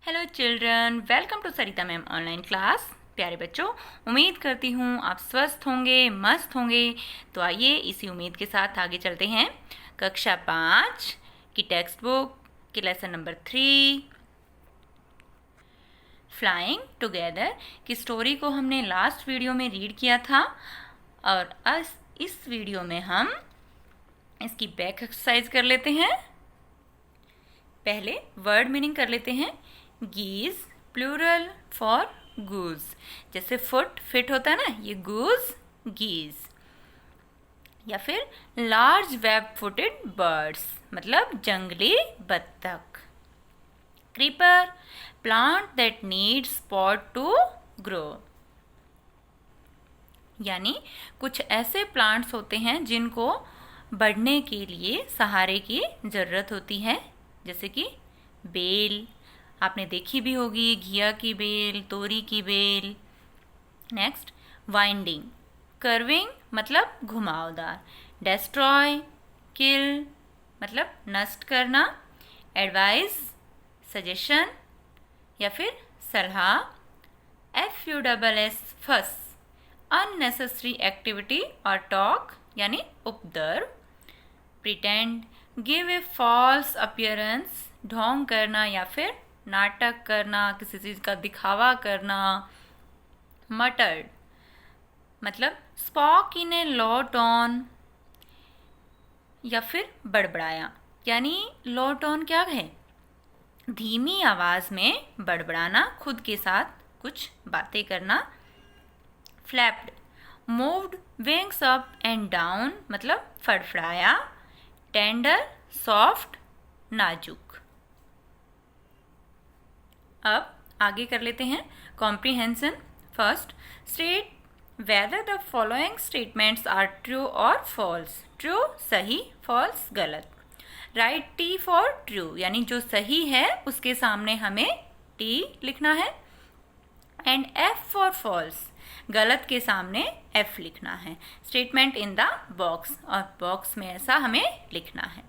Hello children, welcome to Sarita ma'am online class. प्यारे बच्चों, उम्मीद करती हूँ आप स्वस्थ होंगे, मस्त होंगे। तो आइए इसी उम्मीद के साथ आगे चलते हैं। कक्षा 5 की टेक्स्ट बुक की लेसन नंबर 3 फ्लाइंग टुगेदर की स्टोरी को हमने लास्ट वीडियो में रीड किया था और आज इस वीडियो में हम इसकी बैक एक्सरसाइज कर लेते हैं। पहले वर्ड मीनिंग कर लेते हैं। गीज प्लूरल फॉर गूज, जैसे फुट फिट होता है ना, ये गूज गीज। या फिर लार्ज वेब फुटेड बर्ड्स मतलब जंगली बत्तख। Creeper plant that needs spot to grow, यानी कुछ ऐसे प्लांट्स होते हैं जिनको बढ़ने के लिए सहारे की ज़रूरत होती है, जैसे कि बेल आपने देखी भी होगी, घिया की बेल, तोरी की बेल। नेक्स्ट वाइंडिंग, कर्विंग मतलब घुमावदार। डेस्ट्रॉय किल मतलब नष्ट करना। एडवाइस सजेशन या फिर सलाह। FUSS फस अननेसेसरी एक्टिविटी और टॉक यानी उपद्रव। Pretend give a false appearance ढोंग करना या फिर नाटक करना, किसी चीज़ का दिखावा करना। मटर्ड मतलब स्पॉक इन ए लो टोन या फिर बड़बड़ाया, यानी लो टोन क्या है, धीमी आवाज़ में बड़बड़ाना, खुद के साथ कुछ बातें करना। Flapped moved wings up and down मतलब फड़फड़ाया। टेंडर सॉफ्ट नाजुक। अब आगे कर लेते हैं comprehension. First state whether the following statements are true और फॉल्स। ट्रू सही, फॉल्स गलत। राइट टी फॉर ट्रू, यानी जो सही है उसके सामने हमें टी लिखना है। एंड एफ फॉर फॉल्स, गलत के सामने एफ लिखना है। स्टेटमेंट इन द बॉक्स, और बॉक्स में ऐसा हमें लिखना है।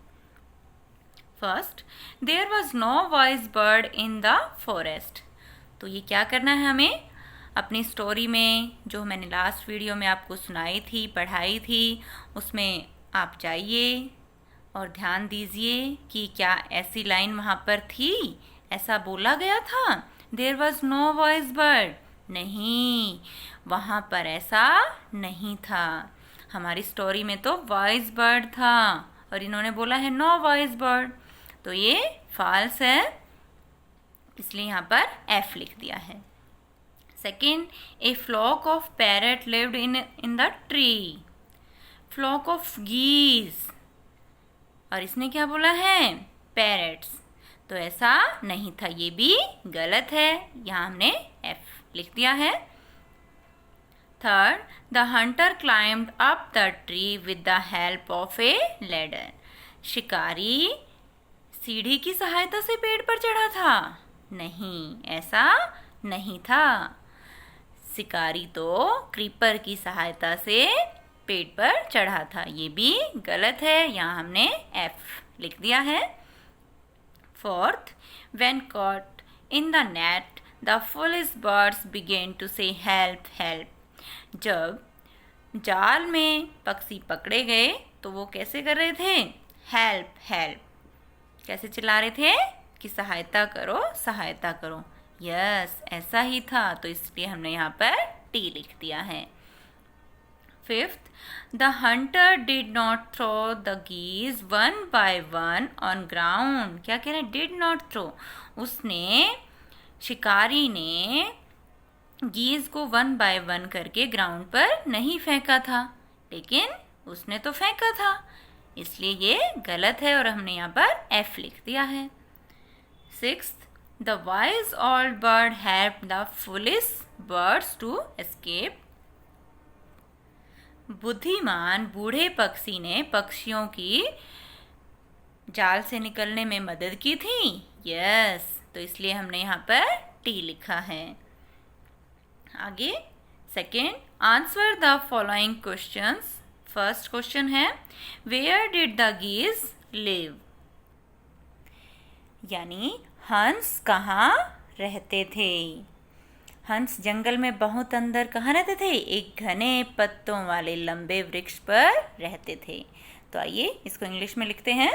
First there was no voice bird in the forest. तो ये क्या करना है हमें, अपनी स्टोरी में जो मैंने लास्ट वीडियो में आपको सुनाई थी, पढ़ाई थी, उसमें आप जाइए और ध्यान दीजिए कि क्या ऐसी लाइन वहाँ पर थी, ऐसा बोला गया था। There was no voice bird, नहीं, वहाँ पर ऐसा नहीं था। हमारी स्टोरी में तो वॉइस बर्ड था और इन्होंने बोला है नो वॉइस बर्ड, तो ये फॉल्स है, इसलिए यहाँ पर एफ लिख दिया है। Second, a flock of parrot lived in the tree. Flock of geese, और इसने क्या बोला है, पैरट्स, तो ऐसा नहीं था, ये भी गलत है, यहाँ हमने एफ लिख दिया है। Third, the Hunter climbed up the tree with the help of A ladder. शिकारी सीढ़ी की सहायता से पेड़ पर चढ़ा था, नहीं, ऐसा नहीं था। शिकारी तो क्रीपर की सहायता से पेड़ पर चढ़ा था, ये भी गलत है, यहाँ हमने एफ लिख दिया है। Fourth, when caught in the net the foolish birds began to say help help. जब जाल में पक्षी पकड़े गए तो वो कैसे कर रहे थे, हेल्प हेल्प, कैसे चिल्ला रहे थे कि सहायता करो सहायता करो। यस, ऐसा ही था, तो इसलिए हमने यहाँ पर टी लिख दिया है। Fifth, the hunter did not throw the geese one by one on ground. क्या कह रहे हैं, डिड नॉट थ्रो, उसने, शिकारी ने गीज को वन बाय वन करके ग्राउंड पर नहीं फेंका था, लेकिन उसने तो फेंका था, इसलिए ये गलत है और हमने यहाँ पर एफ लिख दिया है। Sixth, the wise old bird help the foolish birds to escape. बुद्धिमान बूढ़े पक्षी ने पक्षियों की जाल से निकलने में मदद की थी। यस, तो इसलिए हमने यहाँ पर टी लिखा है। आगे second, answer the following questions. First question है, वेयर डिड द गीज लिव, यानी हंस कहाँ रहते थे। हंस जंगल में बहुत अंदर कहाँ रहते थे? एक घने पत्तों वाले लंबे वृक्ष पर रहते थे। तो आइए इसको इंग्लिश में लिखते हैं।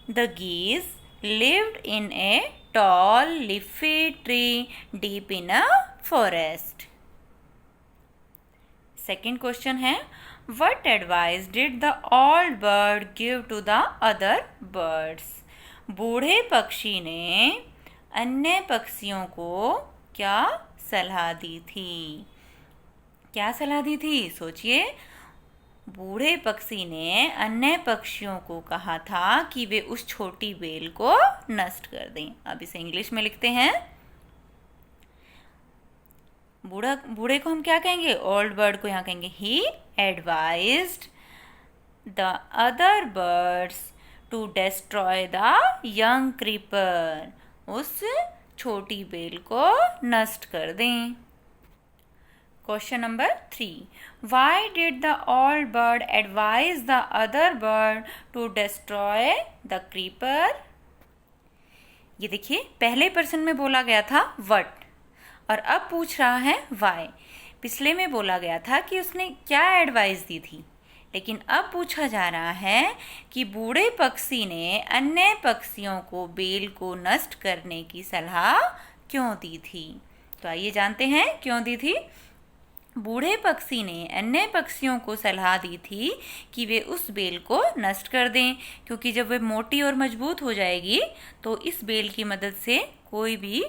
The geese lived in a tall leafy tree deep in a forest. Second question है, what advice did the old bird give to the other birds? बूढ़े पक्षी ने अन्य पक्षियों को क्या सलाह दी थी? क्या सलाह दी थी? सोचिए। बूढ़े पक्षी ने अन्य पक्षियों को कहा था कि वे उस छोटी बेल को नष्ट कर दें। अब इसे इंग्लिश में लिखते हैं। बूढ़े को हम क्या कहेंगे? ओल्ड बर्ड को यहाँ कहेंगे he advised the other birds to destroy the young creeper. उस छोटी बेल को नष्ट कर दें। Question number 3. Why did the old bird advise the other bird to destroy the creeper? ये देखिए, पहले पर्सन में बोला गया था what और अब पूछ रहा है why। पिछले में बोला गया था कि उसने क्या एडवाइस दी थी, लेकिन अब पूछा जा रहा है कि बूढ़े पक्षी ने अन्य पक्षियों को बेल को नष्ट करने की सलाह क्यों दी थी। तो आइए जानते हैं क्यों दी थी। बूढ़े पक्षी ने अन्य पक्षियों को सलाह दी थी कि वे उस बेल को नष्ट कर दें, क्योंकि जब वे मोटी और मजबूत हो जाएगी तो इस बेल की मदद से कोई भी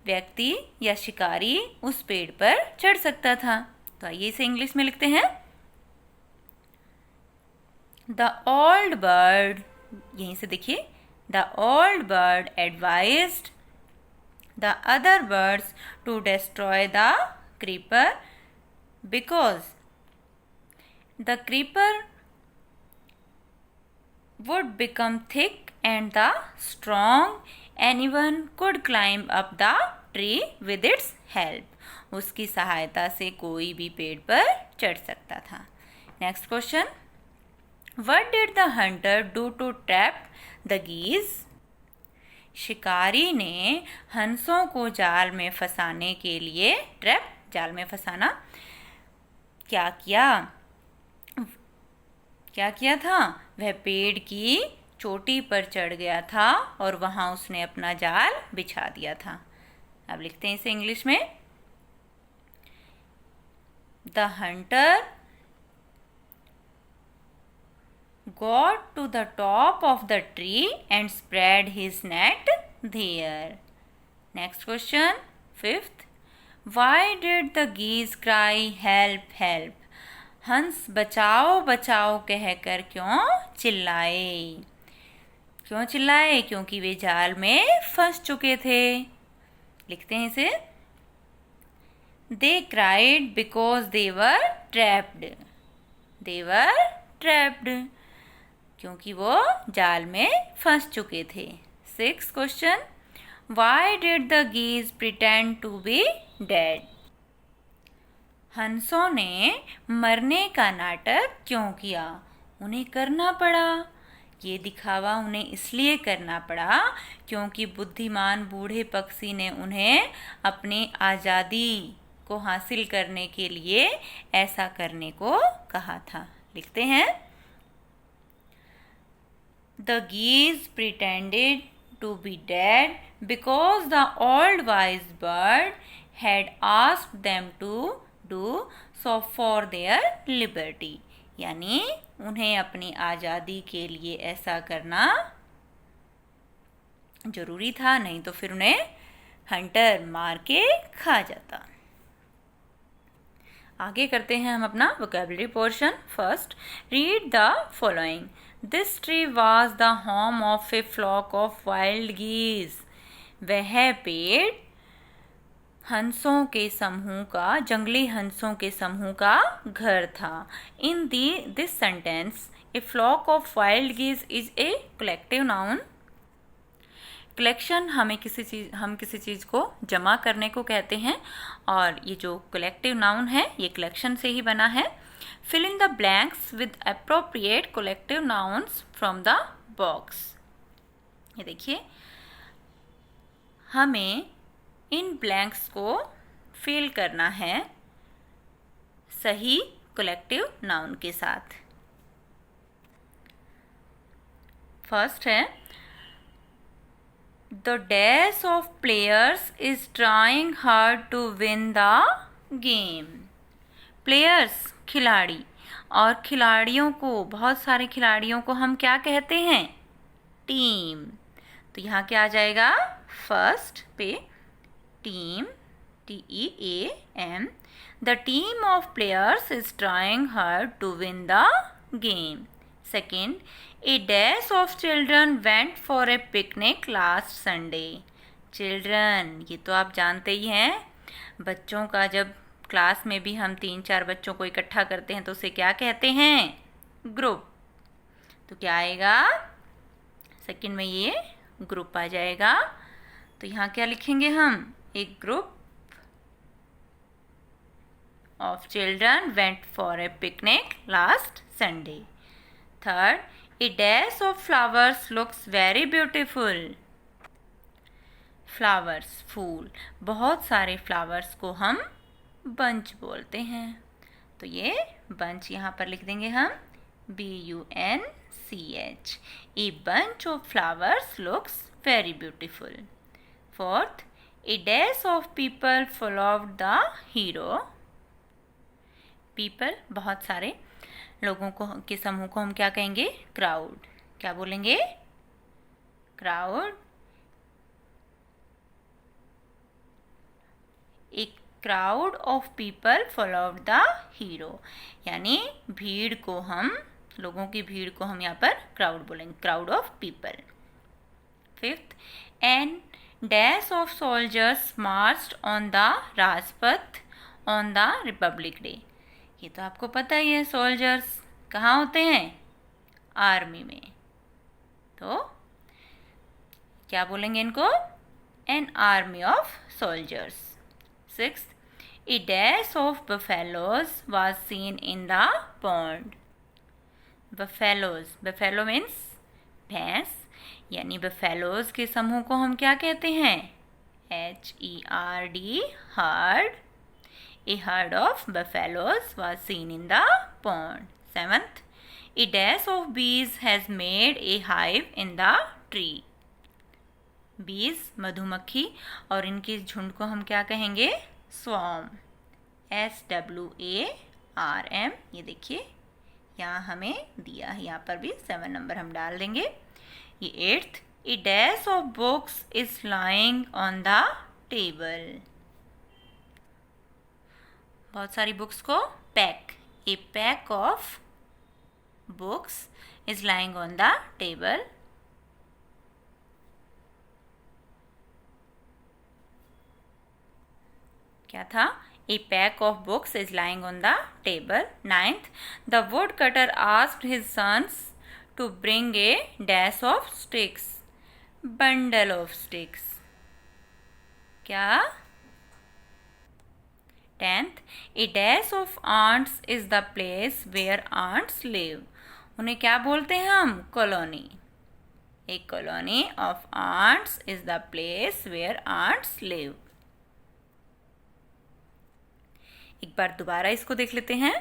व्यक्ति या शिकारी उस पेड़ पर चढ़ सकता था। तो आइए इसे इंग्लिश में लिखते हैं। द ओल्ड बर्ड, यहीं से देखिए, the old bird advised the other birds to destroy the creeper because the creeper would become thick and the strong, anyone could climb up the tree with its help. उसकी सहायता से कोई भी पेड़ पर चढ़ सकता था। Next question, what did the hunter do to trap the geese? शिकारी ने हंसों को जाल में फंसाने के लिए, ट्रैप जाल में फंसाना, क्या किया था? वह पेड़ की चोटी पर चढ़ गया था और वहां उसने अपना जाल बिछा दिया था। अब लिखते हैं इसे इंग्लिश में। The Hunter got to the top of the tree and spread his net there. Next question, 5th. Why did the geese cry help help? हंस बचाओ बचाओ कहकर क्यों चिल्लाए? क्योंकि वे जाल में फंस चुके थे। लिखते हैं इसे। They cried because they were trapped. क्योंकि वो जाल में फंस चुके थे। 6th question. Why did the geese pretend to be dead? हंसों ने मरने का नाटक क्यों किया? उन्हें करना पड़ा। ये दिखावा उन्हें इसलिए करना पड़ा क्योंकि बुद्धिमान बूढ़े पक्षी ने उन्हें अपनी आज़ादी को हासिल करने के लिए ऐसा करने को कहा था। लिखते हैं। The geese pretended to be dead because the old wise bird had asked them to do so for their liberty. यानी उन्हें अपनी आज़ादी के लिए ऐसा करना जरूरी था, नहीं तो फिर उन्हें हंटर मार के खा जाता। आगे करते हैं हम अपना vocabulary portion. First, read the following. This tree was the home of a flock of wild geese. वह पेड़ हंसों के समूह का, जंगली हंसों के समूह का घर था। In this sentence, a flock of wild geese is a collective noun. Collection हम किसी चीज़ को जमा करने को कहते हैं, और ये जो कलेक्टिव नाउन है ये कलेक्शन से ही बना है। Fill in the blanks with appropriate collective nouns from the box. ये देखिए, हमें इन ब्लैंक्स को फिल करना है सही कलेक्टिव नाउन के साथ। फर्स्ट है the dash of players is trying hard to win the game. Players खिलाड़ी, और खिलाड़ियों को, बहुत सारे खिलाड़ियों को हम क्या कहते हैं? टीम। तो यहाँ क्या आ जाएगा? फर्स्ट पे team, TEAM, the team of players is trying hard to win the game. Second, a dash of children went for a picnic last Sunday. Children, ये तो आप जानते ही हैं, बच्चों का जब क्लास में भी हम 3-4 बच्चों को इकट्ठा करते हैं तो उसे क्या कहते हैं? ग्रुप। तो क्या आएगा? सेकंड में ये ग्रुप आ जाएगा। तो यहाँ क्या लिखेंगे हम? एक group of children went for a picnic last Sunday. Third, a dash of flowers looks very beautiful. Flowers, फूल, बहुत सारे फ्लावर्स को हम बंच बोलते हैं। तो ये बंच यहाँ पर लिख देंगे हम BUNCH। A bunch of flowers looks very beautiful. Fourth, A dash of people followed the hero. People, बहुत सारे लोगों को के समूह को हम क्या कहेंगे? क्राउड। क्या बोलेंगे? क्राउड। एक crowd of people followed the hero, यानी भीड़ को हम, लोगों की भीड़ को हम यहाँ पर क्राउड बोलेंगे, crowd of people. Fifth, an dash of soldiers marched on the Rajpath on the Republic Day. ये तो आपको पता ही है, सोल्जर्स कहाँ होते हैं? आर्मी में। तो क्या बोलेंगे इनको? An army of soldiers. Sixth, a dash of buffaloes was seen in the pond. Buffaloes, buffalo means भैंस, यानी buffaloes के समूह को हम क्या कहते हैं? HERD, herd. A herd of buffaloes was seen in the pond. Seventh, a dash of bees has made a hive in the tree. बीज, मधुमक्खी, और इनके झुंड को हम क्या कहेंगे? Swarm, SWARM। ये देखिए यहाँ हमें दिया है, यहाँ पर भी 7 नंबर हम डाल देंगे। ये 8th, A dash of books is lying on the table. बहुत सारी बुक्स को pack, A pack of books is lying on the table. क्या था? A pack of books is lying on the table. 9th, the woodcutter asked his sons to bring a dash of sticks. Bundle of sticks. क्या? 10th, a dash of ants is the place where ants live. उन्हें क्या बोलते हैं हम? Colony. A colony of ants is the place where ants live. एक बार दोबारा इसको देख लेते हैं।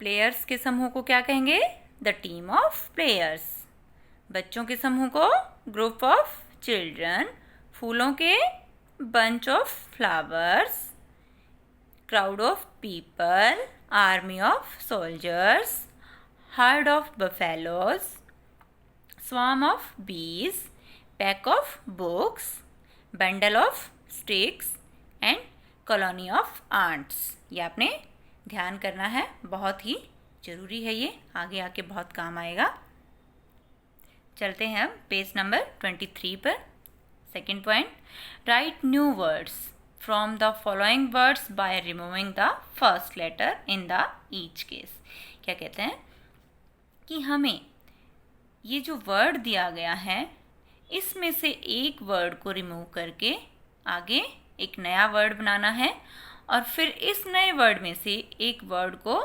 प्लेयर्स के समूह को क्या कहेंगे? The team of players. बच्चों के समूह को ग्रुप ऑफ चिल्ड्रन। फूलों के bunch of flowers. Crowd of people, army of soldiers, herd of buffaloes, swarm of bees, pack of books, bundle of sticks and colony of ants. ये आपने ध्यान करना है, बहुत ही ज़रूरी है, ये आगे आके बहुत काम आएगा। चलते हैं अब पेज नंबर 23 पर। Second point, write new words from the following words by removing the first letter in the each case. क्या कहते हैं कि हमें ये जो वर्ड दिया गया है इसमें से एक वर्ड को रिमूव करके आगे एक नया वर्ड बनाना है, और फिर इस नए वर्ड में से एक वर्ड को,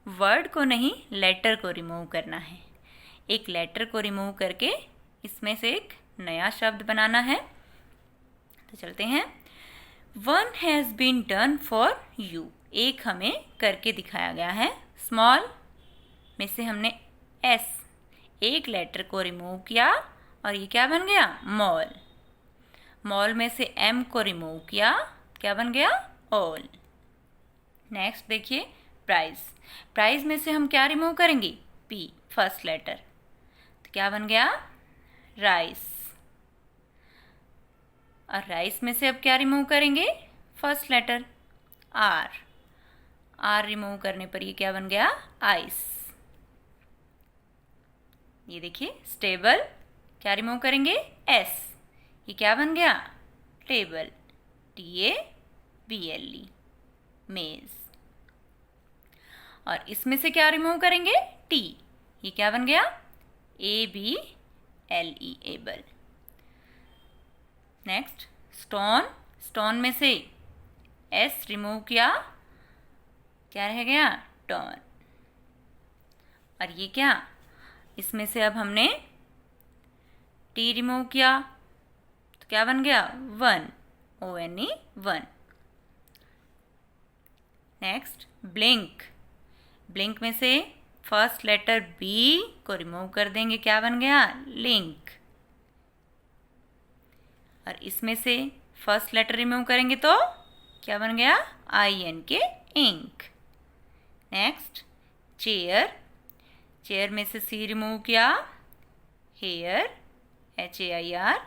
वर्ड को नहीं, लेटर को रिमूव करना है। एक लेटर को रिमूव करके इसमें से एक नया शब्द बनाना है। तो चलते हैं। 1 has been done for you, एक हमें करके दिखाया गया है। स्मॉल में से हमने एस, एक लेटर को रिमूव किया और ये क्या बन गया? मॉल। मॉल में से एम को रिमूव किया, क्या बन गया? ऑल। नेक्स्ट देखिए प्राइज। प्राइज में से हम क्या रिमूव करेंगे? पी, फर्स्ट लेटर, तो क्या बन गया? राइस। और राइस में से अब क्या रिमूव करेंगे? First letter R. R remove करने पर ये क्या बन गया? आइस। ये देखिए स्टेबल, क्या रिमूव करेंगे? एस, ये क्या बन गया? टेबल, TABLE, मेज। और इसमें से क्या रिमूव करेंगे? टी, ये क्या बन गया? ABLE, able. Next stone. Stone में से एस रिमूव किया, क्या रह गया? टर्न। और ये क्या? इसमें से अब हमने टी रिमूव किया, तो क्या बन गया? 1, ONE, 1। Next blink. ब्लिंक में से फर्स्ट लेटर बी को रिमूव कर देंगे, क्या बन गया? लिंक। और इसमें से फर्स्ट लेटर रिमूव करेंगे तो क्या बन गया? INK, ink. Next chair. Chair में से सी रिमूव किया, हेयर, HAIR।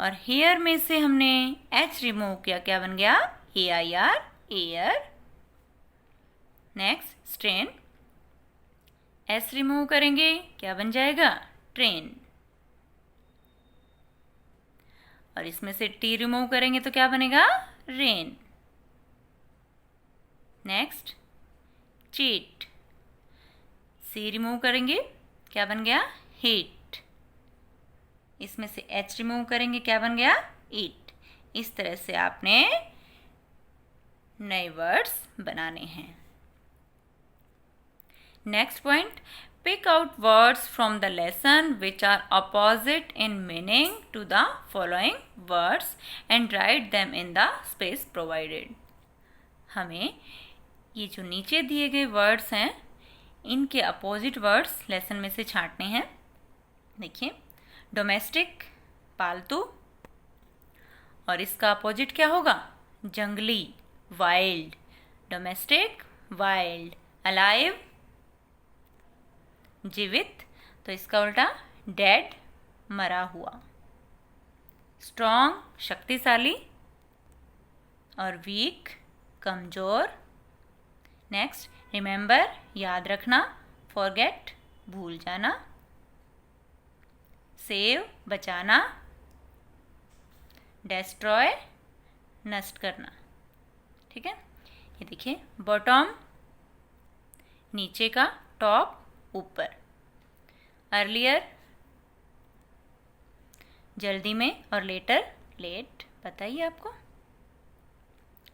और हेयर में से हमने H रिमूव किया, क्या बन गया? AIR, air. Next strain. S remove करेंगे, क्या बन जाएगा? ट्रेन। और इसमें से T रिमूव करेंगे तो क्या बनेगा? Rain. Next cheat. C remove करेंगे, क्या बन गया? हीट। इसमें से H रिमूव करेंगे, क्या बन गया? ईट। इस तरह से आपने नए वर्ड्स बनाने हैं। Next point, pick out words from the lesson which are opposite in meaning to the following words and write them in the space provided। हमें ये जो नीचे दिए गए वर्ड्स हैं इनके अपोजिट वर्ड्स लेसन में से छांटने हैं। देखिए डोमेस्टिक, पालतू, और इसका अपोजिट क्या होगा? जंगली, वाइल्ड। Domestic, wild. अलाइव, जीवित, तो इसका उल्टा डेड, मरा हुआ। स्ट्रॉन्ग, शक्तिशाली, और वीक, कमजोर। नेक्स्ट रिमेंबर, याद रखना। फॉरगेट, भूल जाना। सेव, बचाना। डेस्ट्रॉय, नष्ट करना। ठीक है, ये देखिए बॉटम, नीचे का, टॉप, ऊपर। अर्लियर, जल्दी में, और लेटर, लेट, पता ही है आपको।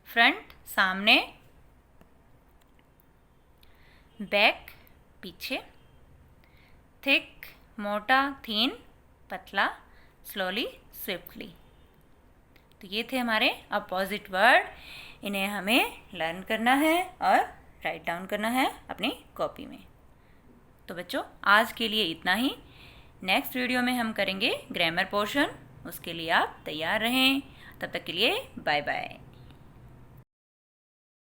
फ्रंट, सामने। बैक, पीछे। थिक, मोटा, थीन, पतला। Slowly, swiftly. तो ये थे हमारे अपोजिट वर्ड। इन्हें हमें लर्न करना है और राइट डाउन करना है अपनी कॉपी में। तो बच्चों आज के लिए इतना ही। नेक्स्ट वीडियो में हम करेंगे ग्रामर पोर्शन। उसके लिए आप तैयार रहें। तब तक के लिए बाय बाय।